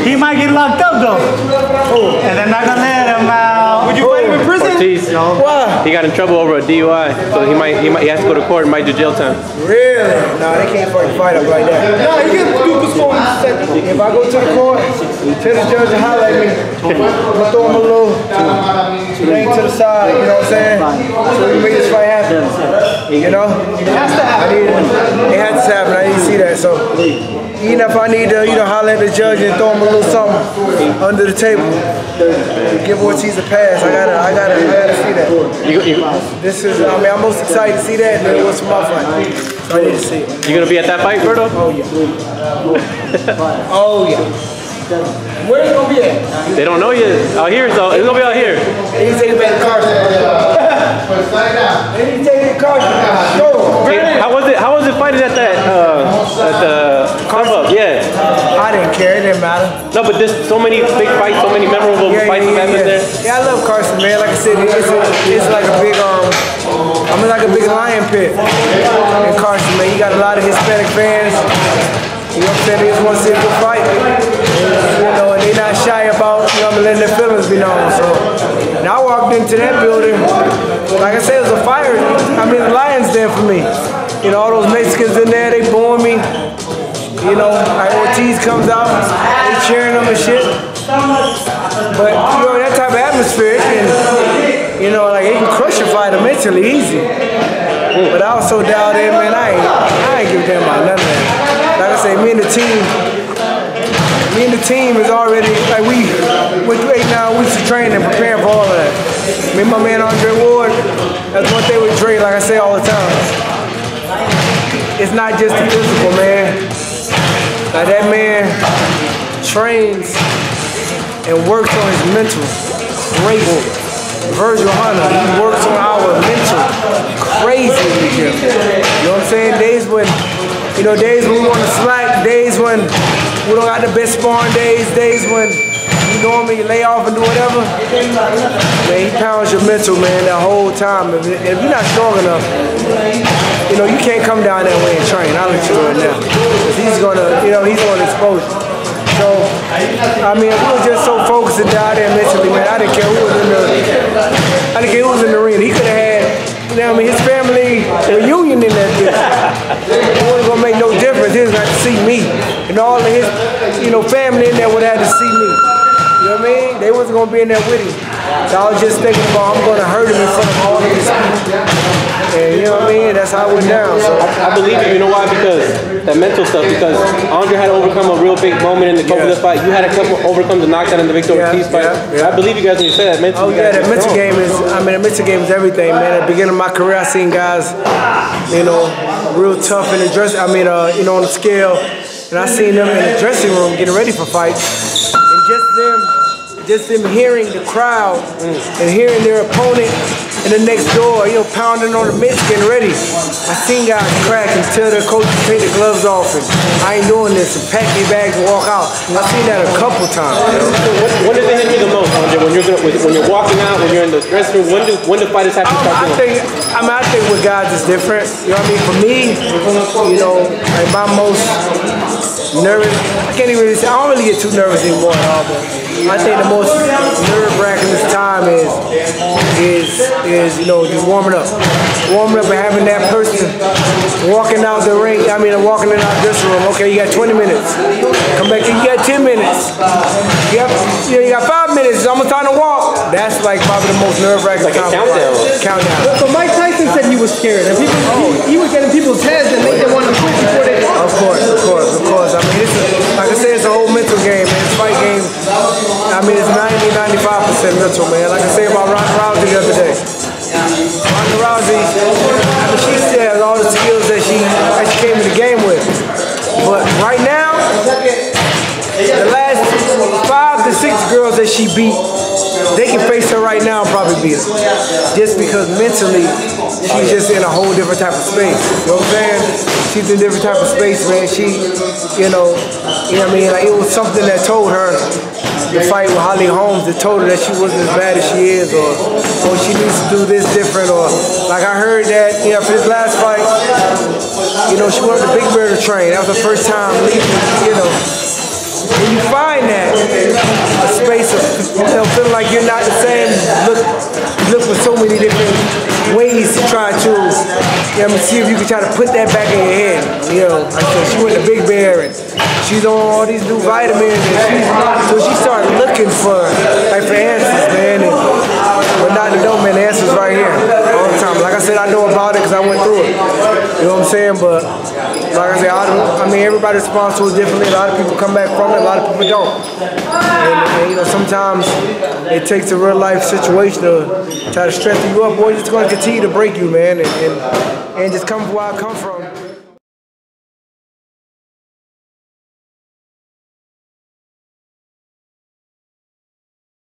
He might get locked up though. Oh. And they're not gonna let him out. Would you fight him in prison? Ortiz. No. Why? He got in trouble over a DUI, so he has to go to court and might do jail time. Really? No, they can't fight up like that. No, you can do this for if I go to the court, tell the judge to holler at me. I'm gonna throw him a little thing to the side, you know what I'm saying? So we make this fight happen. You know? It has to happen. It has to happen. I didn't see that, so even if I need to, holler at the judge and throw him a little something under the table, give Ortiz a pass. I gotta see that. This is, I'm most excited to see that than it was for my fight. So I need to see it. You gonna be at that fight, Berto? Oh yeah. Oh yeah. Where's it gonna be at? They don't know yet. Out here, though. It's gonna be out here. They need to take it back to Carson. They need to take it to Carson. How was it fighting at that at the club? Yeah. I didn't care. It didn't matter. No, but there's so many big fights, so many memorable fights that happen there. Yeah, I love Carson, man. Like I said, it's like a big like a big lion pit in Carson, man. You got a lot of Hispanic fans. You know what I'm saying? They just want to see a good fight. You know, and they're not shy about, letting their feelings be known. So, and I walked into that building, like I said, it was a fire. The lion's there for me. All those Mexicans in there, they booing me. Like Ortiz comes out, they cheering him and shit. But, that type of atmosphere, it can, like it can crush a fighter mentally easy. But I was so down there, man, I ain't give a damn about none of that. Like I say, me and the team is already, like we 8-9 weeks of training and preparing for all of that. Me and my man Andre Ward, that's one thing with Dre, like I say all the time. It's not just the physical, man. Like that man trains and works on his mental. Great. Virgil Hunter, he works on our mental. Crazy in the gym. You know what I'm saying? Days when we want to slack, days when we don't got the best sparring days when you normally lay off and do whatever. Man, he pounds your mental, man, the whole time. If you're not strong enough, you can't come down that way and train. I'll let you know it now. He's gonna expose you. So, we were just so focused down there mentally, man. I didn't care who was in the arena. He could have had, his family reunion in that bitch. It wasn't gonna make no difference. He was got to see me, and all of his, family in there would have had to see me. You know what I mean? They wasn't gonna be in there with him. So I was just thinking about I'm gonna hurt him in front of all of his people. And you know what I mean? That's how it went down. So I believe you. You know why? Because that mental stuff. Because Andre had to overcome a real big moment in the Kovalev fight. You had to overcome the knockdown in the Victor Ortiz fight. I believe you guys when you say that mental. Oh yeah, that mental game is. The mental game is everything, man. At the beginning of my career, I seen guys, real tough in the dress. On the scale, and I seen them in the dressing room getting ready for fights, and just them hearing the crowd and hearing their opponent in the next door, pounding on the mitts, getting ready. I seen guys crack and tell their coaches to take the gloves off and I ain't doing this and pack their bags and walk out. I seen that a couple times. When does it hit you the most, Andre? When you're walking out, when you're in the dressing room, when the fighters have to start doing? I think with guys it's different. You know what I mean? For me, like my most nervous, I can't even really say, I don't really get too nervous anymore at all, but I think the most nerve-wracking this time is just warming up and having that person walking out the ring. Walking in our dressing room. Okay, you got 20 minutes. Come back. You got 10 minutes. You got 5 minutes. It's almost time to walk. That's like probably the most nerve-wracking time. Countdown. So Mike Tyson said he was scared, and he was getting people's heads and they didn't want to quit before they. Of course. Like I said, it's a whole mental game, man. It's a fight game. It's 90-95% mental, man. Like I said about Ronda Rousey the other day. Ronda Rousey, she still has all the skills that she came in the game with. But right now, the last 5 to 6 girls that she beat, they can face her right now and probably beat her. Just because mentally, she's just in a whole different type of space. You know what I'm saying? She's in a different type of space, man. She, Like it was something that told her, the fight with Holly Holmes that told her that she wasn't as bad as she is, or she needs to do this different, or like I heard that, you know, for this last fight, you know, she wanted the Big Bear to train. That was the first time leaving, you know. When you find that, a space of, you know, feeling like you're not the same, look for so many different ways to try to, you know, see if you can try to put that back in your head. You know, like I said, she went to Big Bear and she's on all these new vitamins, and so she started looking for answers, man. But not to know, man, the answer's right here all the time. Like I said, I know about it because I went through it. You know what I'm saying? But like I said, I mean, everybody responds to it differently. A lot of people come back from it, a lot of people don't. And you know, sometimes it takes a real life situation to try to strengthen you up, or it's just going to continue to break you, man, and just come from where I come from.